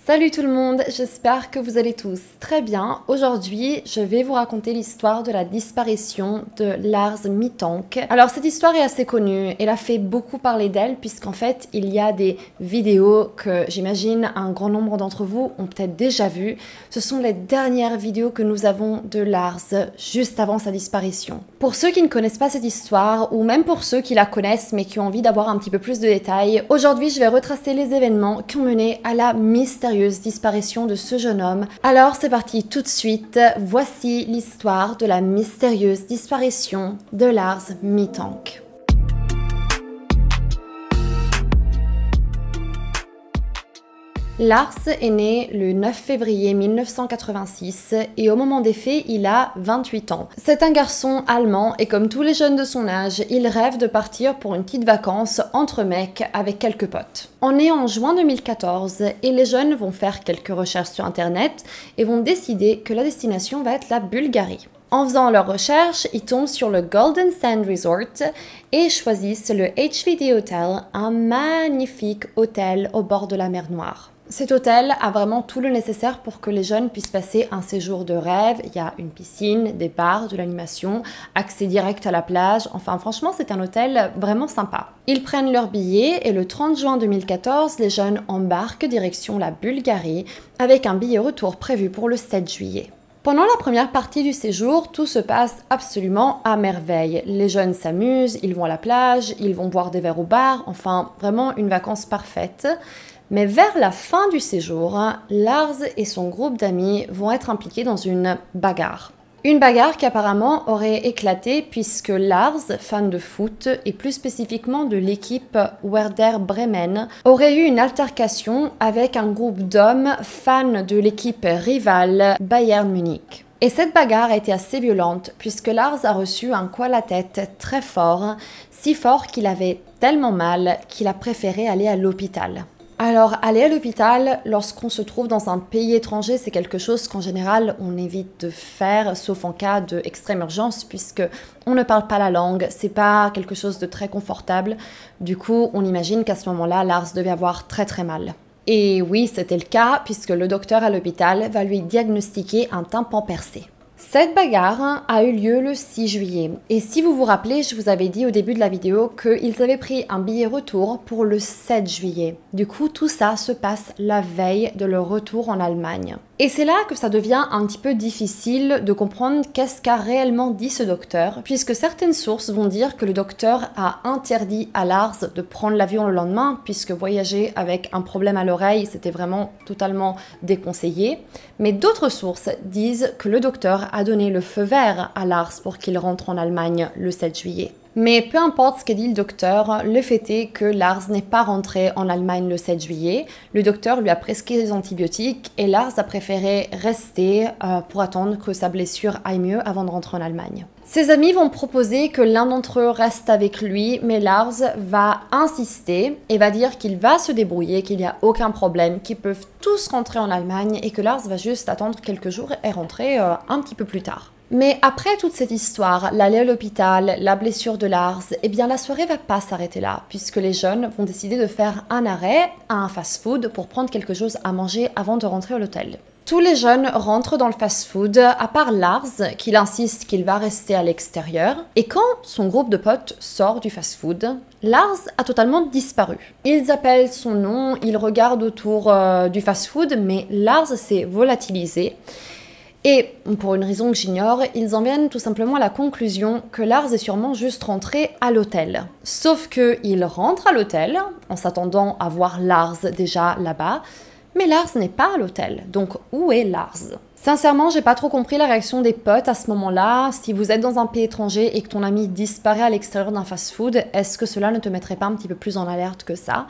Salut tout le monde, j'espère que vous allez tous très bien. Aujourd'hui, je vais vous raconter l'histoire de la disparition de Lars Mittank. Alors cette histoire est assez connue, elle a fait beaucoup parler d'elle puisqu'en fait il y a des vidéos que j'imagine un grand nombre d'entre vous ont peut-être déjà vues. Ce sont les dernières vidéos que nous avons de Lars juste avant sa disparition. Pour ceux qui ne connaissent pas cette histoire ou même pour ceux qui la connaissent mais qui ont envie d'avoir un petit peu plus de détails, aujourd'hui je vais retracer les événements qui ont mené à la mystérieuse disparition de ce jeune homme. Alors c'est parti tout de suite, voici l'histoire de la mystérieuse disparition de Lars Mittank. Lars est né le 9 février 1986 et au moment des faits, il a 28 ans. C'est un garçon allemand et comme tous les jeunes de son âge, il rêve de partir pour une petite vacance entre mecs avec quelques potes. On est en juin 2014 et les jeunes vont faire quelques recherches sur internet et vont décider que la destination va être la Bulgarie. En faisant leurs recherches, ils tombent sur le Golden Sand Resort et choisissent le HVD Hotel, un magnifique hôtel au bord de la mer Noire. Cet hôtel a vraiment tout le nécessaire pour que les jeunes puissent passer un séjour de rêve. Il y a une piscine, des bars, de l'animation, accès direct à la plage. Enfin, franchement, c'est un hôtel vraiment sympa. Ils prennent leur billet et le 30 juin 2014, les jeunes embarquent direction la Bulgarie avec un billet retour prévu pour le 7 juillet. Pendant la première partie du séjour, tout se passe absolument à merveille. Les jeunes s'amusent, ils vont à la plage, ils vont boire des verres au bar, enfin vraiment une vacance parfaite. Mais vers la fin du séjour, Lars et son groupe d'amis vont être impliqués dans une bagarre. Une bagarre qui apparemment aurait éclaté puisque Lars, fan de foot et plus spécifiquement de l'équipe Werder Bremen, aurait eu une altercation avec un groupe d'hommes fans de l'équipe rivale Bayern Munich. Et cette bagarre a été assez violente puisque Lars a reçu un coup à la tête très fort, si fort qu'il avait tellement mal qu'il a préféré aller à l'hôpital. Alors, aller à l'hôpital lorsqu'on se trouve dans un pays étranger, c'est quelque chose qu'en général on évite de faire, sauf en cas d'extrême urgence, puisque on ne parle pas la langue, c'est pas quelque chose de très confortable. Du coup, on imagine qu'à ce moment-là, Lars devait avoir très très mal. Et oui, c'était le cas, puisque le docteur à l'hôpital va lui diagnostiquer un tympan percé. Cette bagarre a eu lieu le 6 juillet et si vous vous rappelez, je vous avais dit au début de la vidéo qu'ils avaient pris un billet retour pour le 7 juillet. Du coup, tout ça se passe la veille de leur retour en Allemagne. Et c'est là que ça devient un petit peu difficile de comprendre qu'est-ce qu'a réellement dit ce docteur, puisque certaines sources vont dire que le docteur a interdit à Lars de prendre l'avion le lendemain, puisque voyager avec un problème à l'oreille, c'était vraiment totalement déconseillé. Mais d'autres sources disent que le docteur a donné le feu vert à Lars pour qu'il rentre en Allemagne le 7 juillet. Mais peu importe ce qu'a dit le docteur, le fait est que Lars n'est pas rentré en Allemagne le 7 juillet. Le docteur lui a prescrit des antibiotiques et Lars a préféré rester pour attendre que sa blessure aille mieux avant de rentrer en Allemagne. Ses amis vont proposer que l'un d'entre eux reste avec lui, mais Lars va insister et va dire qu'il va se débrouiller, qu'il n'y a aucun problème, qu'ils peuvent tous rentrer en Allemagne et que Lars va juste attendre quelques jours et rentrer un petit peu plus tard. Mais après toute cette histoire, l'aller à l'hôpital, la blessure de Lars, eh bien la soirée va pas s'arrêter là, puisque les jeunes vont décider de faire un arrêt à un fast-food pour prendre quelque chose à manger avant de rentrer à l'hôtel. Tous les jeunes rentrent dans le fast-food, à part Lars, qui insiste qu'il va rester à l'extérieur. Et quand son groupe de potes sort du fast-food, Lars a totalement disparu. Ils appellent son nom, ils regardent autour du fast-food, mais Lars s'est volatilisé. Et pour une raison que j'ignore, ils en viennent tout simplement à la conclusion que Lars est sûrement juste rentré à l'hôtel. Sauf qu'il rentre à l'hôtel, en s'attendant à voir Lars déjà là-bas, mais Lars n'est pas à l'hôtel. Donc où est Lars ? Sincèrement, j'ai pas trop compris la réaction des potes à ce moment-là. Si vous êtes dans un pays étranger et que ton ami disparaît à l'extérieur d'un fast-food, est-ce que cela ne te mettrait pas un petit peu plus en alerte que ça ?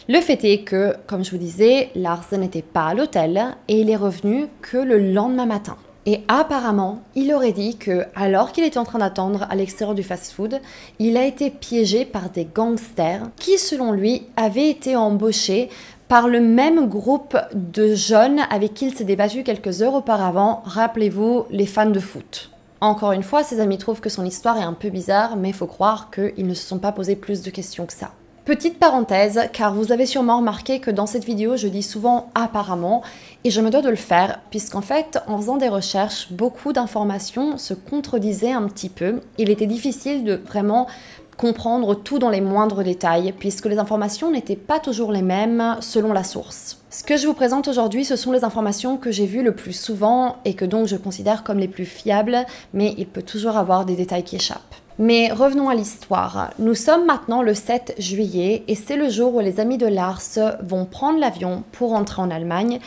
Le fait est que, comme je vous disais, Lars n'était pas à l'hôtel et il est revenu que le lendemain matin. Et apparemment, il aurait dit que, alors qu'il était en train d'attendre à l'extérieur du fast-food, il a été piégé par des gangsters qui, selon lui, avaient été embauchés par le même groupe de jeunes avec qui il s'est débattu quelques heures auparavant, rappelez-vous, les fans de foot. Encore une fois, ses amis trouvent que son histoire est un peu bizarre, mais il faut croire qu'ils ne se sont pas posé plus de questions que ça. Petite parenthèse, car vous avez sûrement remarqué que dans cette vidéo, je dis souvent apparemment, et je me dois de le faire, puisqu'en fait, en faisant des recherches, beaucoup d'informations se contredisaient un petit peu. Il était difficile de vraiment comprendre tout dans les moindres détails, puisque les informations n'étaient pas toujours les mêmes selon la source. Ce que je vous présente aujourd'hui, ce sont les informations que j'ai vues le plus souvent et que donc je considère comme les plus fiables, mais il peut toujours avoir des détails qui échappent. Mais revenons à l'histoire. Nous sommes maintenant le 7 juillet et c'est le jour où les amis de Lars vont prendre l'avion pour rentrer en Allemagne,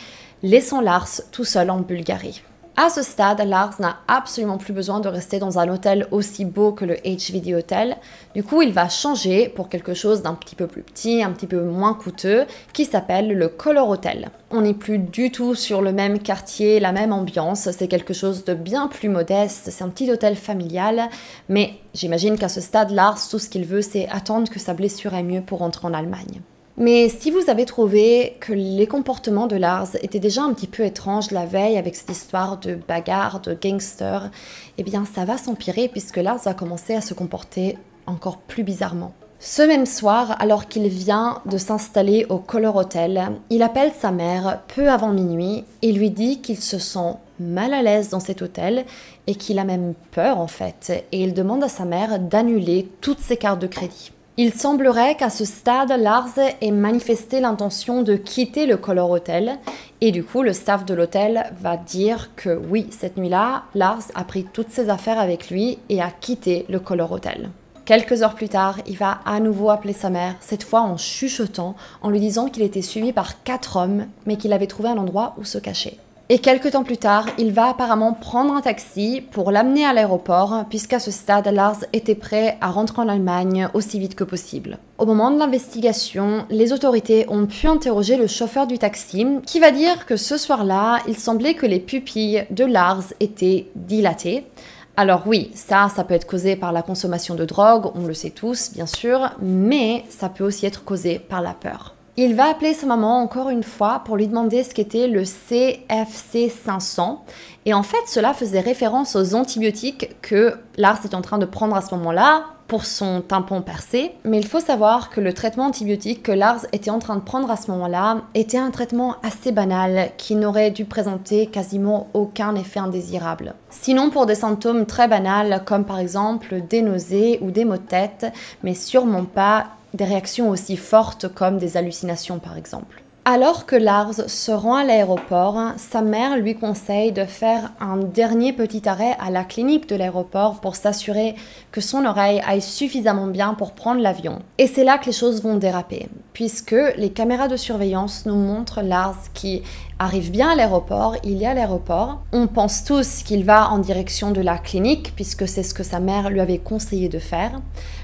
laissant Lars tout seul en Bulgarie. À ce stade, Lars n'a absolument plus besoin de rester dans un hôtel aussi beau que le HVD Hotel. Du coup, il va changer pour quelque chose d'un petit peu plus petit, un petit peu moins coûteux, qui s'appelle le Color Hotel. On n'est plus du tout sur le même quartier, la même ambiance, c'est quelque chose de bien plus modeste, c'est un petit hôtel familial, mais j'imagine qu'à ce stade, Lars, tout ce qu'il veut, c'est attendre que sa blessure aille mieux pour rentrer en Allemagne. Mais si vous avez trouvé que les comportements de Lars étaient déjà un petit peu étranges la veille avec cette histoire de bagarre, de gangster, eh bien ça va s'empirer puisque Lars va commencer à se comporter encore plus bizarrement. Ce même soir, alors qu'il vient de s'installer au Color Hotel, il appelle sa mère peu avant minuit et lui dit qu'il se sent mal à l'aise dans cet hôtel et qu'il a même peur en fait, et il demande à sa mère d'annuler toutes ses cartes de crédit. Il semblerait qu'à ce stade, Lars ait manifesté l'intention de quitter le Color Hotel et du coup, le staff de l'hôtel va dire que oui, cette nuit-là, Lars a pris toutes ses affaires avec lui et a quitté le Color Hotel. Quelques heures plus tard, il va à nouveau appeler sa mère, cette fois en chuchotant, en lui disant qu'il était suivi par 4 hommes, mais qu'il avait trouvé un endroit où se cacher. Et quelques temps plus tard, il va apparemment prendre un taxi pour l'amener à l'aéroport, puisqu'à ce stade, Lars était prêt à rentrer en Allemagne aussi vite que possible. Au moment de l'investigation, les autorités ont pu interroger le chauffeur du taxi, qui va dire que ce soir-là, il semblait que les pupilles de Lars étaient dilatées. Alors oui, ça peut être causé par la consommation de drogue, on le sait tous, bien sûr, mais ça peut aussi être causé par la peur. Il va appeler sa maman encore une fois pour lui demander ce qu'était le CFC 500 et en fait cela faisait référence aux antibiotiques que Lars est en train de prendre à ce moment-là pour son tympan percé. Mais il faut savoir que le traitement antibiotique que Lars était en train de prendre à ce moment-là était un traitement assez banal qui n'aurait dû présenter quasiment aucun effet indésirable. Sinon pour des symptômes très banals comme par exemple des nausées ou des maux de tête, mais sûrement pas des réactions aussi fortes comme des hallucinations par exemple. Alors que Lars se rend à l'aéroport, sa mère lui conseille de faire un dernier petit arrêt à la clinique de l'aéroport pour s'assurer que son oreille aille suffisamment bien pour prendre l'avion. Et c'est là que les choses vont déraper, puisque les caméras de surveillance nous montrent Lars qui arrive bien à l'aéroport, il est à l'aéroport. On pense tous qu'il va en direction de la clinique, puisque c'est ce que sa mère lui avait conseillé de faire.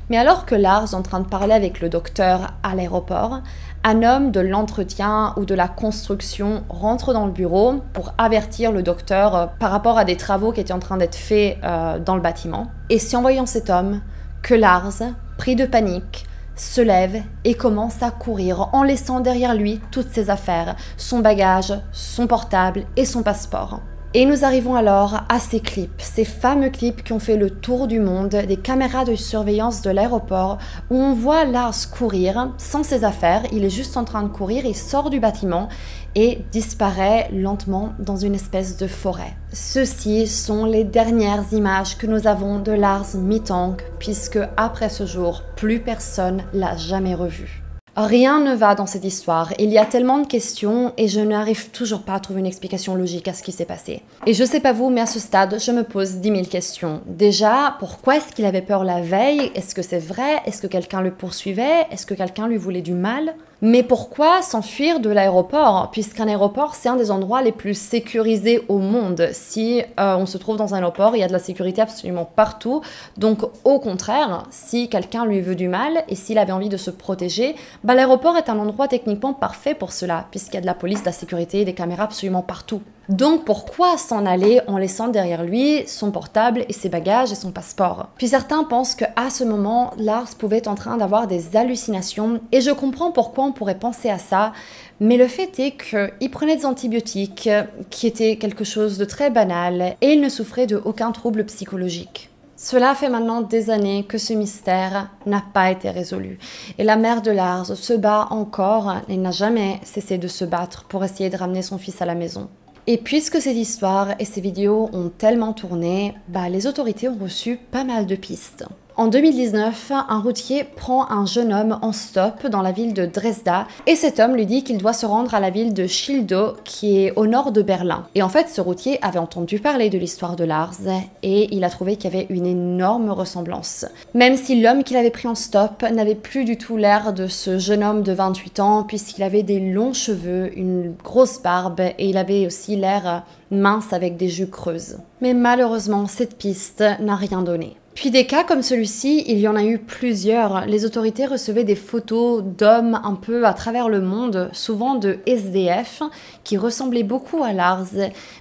Mais alors que Lars est en train de parler avec le docteur à l'aéroport, un homme de l'entretien ou de la construction rentre dans le bureau pour avertir le docteur par rapport à des travaux qui étaient en train d'être faits dans le bâtiment. Et c'est en voyant cet homme que Lars, pris de panique, se lève et commence à courir en laissant derrière lui toutes ses affaires, son bagage, son portable et son passeport. Et nous arrivons alors à ces clips, ces fameux clips qui ont fait le tour du monde, des caméras de surveillance de l'aéroport où on voit Lars courir sans ses affaires, il est juste en train de courir, il sort du bâtiment et disparaît lentement dans une espèce de forêt. Ceci sont les dernières images que nous avons de Lars Mittank, puisque après ce jour, plus personne l'a jamais revu. Rien ne va dans cette histoire, il y a tellement de questions et je n'arrive toujours pas à trouver une explication logique à ce qui s'est passé. Et je sais pas vous, mais à ce stade, je me pose 10 000 questions. Déjà, pourquoi est-ce qu'il avait peur la veille? Est-ce que c'est vrai? Est-ce que quelqu'un le poursuivait? Est-ce que quelqu'un lui voulait du mal? Mais pourquoi s'enfuir de l'aéroport? Puisqu'un aéroport, c'est un des endroits les plus sécurisés au monde. Si on se trouve dans un aéroport, il y a de la sécurité absolument partout. Donc au contraire, si quelqu'un lui veut du mal et s'il avait envie de se protéger, bah, l'aéroport est un endroit techniquement parfait pour cela, puisqu'il y a de la police, de la sécurité, des caméras absolument partout. Donc pourquoi s'en aller en laissant derrière lui son portable et ses bagages et son passeport? Puis certains pensent qu'à ce moment, Lars pouvait être en train d'avoir des hallucinations et je comprends pourquoi on pourrait penser à ça, mais le fait est qu'il prenait des antibiotiques qui étaient quelque chose de très banal et il ne souffrait de aucun trouble psychologique. Cela fait maintenant des années que ce mystère n'a pas été résolu. Et la mère de Lars se bat encore et n'a jamais cessé de se battre pour essayer de ramener son fils à la maison. Et puisque cette histoire et ces vidéos ont tellement tourné, les autorités ont reçu pas mal de pistes. En 2019, un routier prend un jeune homme en stop dans la ville de Dresda et cet homme lui dit qu'il doit se rendre à la ville de Schildow qui est au nord de Berlin. Et en fait, ce routier avait entendu parler de l'histoire de Lars et il a trouvé qu'il y avait une énorme ressemblance. Même si l'homme qu'il avait pris en stop n'avait plus du tout l'air de ce jeune homme de 28 ans puisqu'il avait des longs cheveux, une grosse barbe et il avait aussi l'air mince avec des joues creuses. Mais malheureusement, cette piste n'a rien donné. Puis des cas comme celui-ci, il y en a eu plusieurs. Les autorités recevaient des photos d'hommes un peu à travers le monde, souvent de SDF, qui ressemblaient beaucoup à Lars,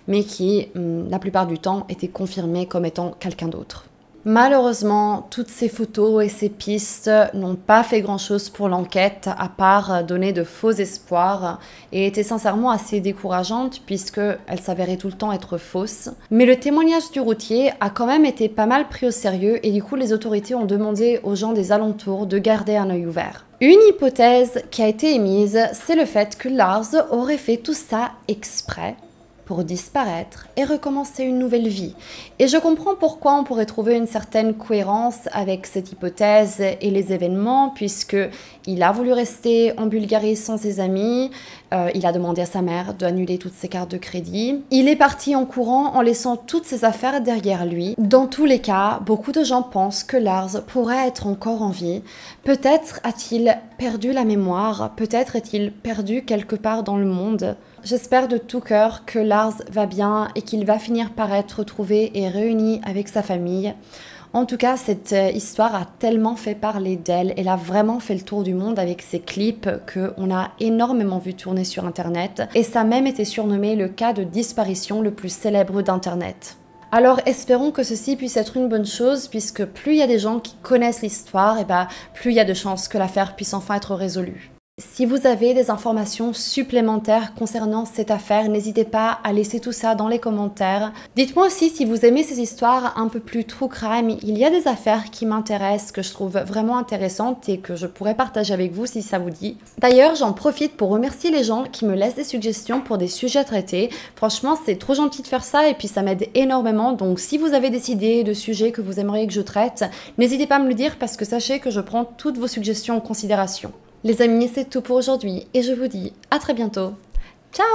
mais qui, la plupart du temps, étaient confirmés comme étant quelqu'un d'autre. Malheureusement, toutes ces photos et ces pistes n'ont pas fait grand-chose pour l'enquête, à part donner de faux espoirs, et étaient sincèrement assez décourageantes puisqu'elles s'avéraient tout le temps être fausses. Mais le témoignage du routier a quand même été pas mal pris au sérieux et du coup les autorités ont demandé aux gens des alentours de garder un œil ouvert. Une hypothèse qui a été émise, c'est le fait que Lars aurait fait tout ça exprès pour disparaître et recommencer une nouvelle vie. Et je comprends pourquoi on pourrait trouver une certaine cohérence avec cette hypothèse et les événements, puisque il a voulu rester en Bulgarie sans ses amis, il a demandé à sa mère d'annuler toutes ses cartes de crédit, il est parti en courant en laissant toutes ses affaires derrière lui. Dans tous les cas, beaucoup de gens pensent que Lars pourrait être encore en vie. Peut-être a-t-il perdu la mémoire, peut-être est-il perdu quelque part dans le monde. J'espère de tout cœur que Lars va bien et qu'il va finir par être retrouvé et réuni avec sa famille. En tout cas, cette histoire a tellement fait parler d'elle, elle a vraiment fait le tour du monde avec ses clips qu'on a énormément vu tourner sur Internet. Et ça a même été surnommé le cas de disparition le plus célèbre d'Internet. Alors espérons que ceci puisse être une bonne chose, puisque plus il y a des gens qui connaissent l'histoire, plus il y a de chances que l'affaire puisse enfin être résolue. Si vous avez des informations supplémentaires concernant cette affaire, n'hésitez pas à laisser tout ça dans les commentaires. Dites-moi aussi si vous aimez ces histoires un peu plus true crime. Il y a des affaires qui m'intéressent, que je trouve vraiment intéressantes et que je pourrais partager avec vous si ça vous dit. D'ailleurs, j'en profite pour remercier les gens qui me laissent des suggestions pour des sujets traités. Franchement, c'est trop gentil de faire ça et puis ça m'aide énormément. Donc si vous avez des idées de sujets que vous aimeriez que je traite, n'hésitez pas à me le dire parce que sachez que je prends toutes vos suggestions en considération. Les amis, c'est tout pour aujourd'hui et je vous dis à très bientôt. Ciao!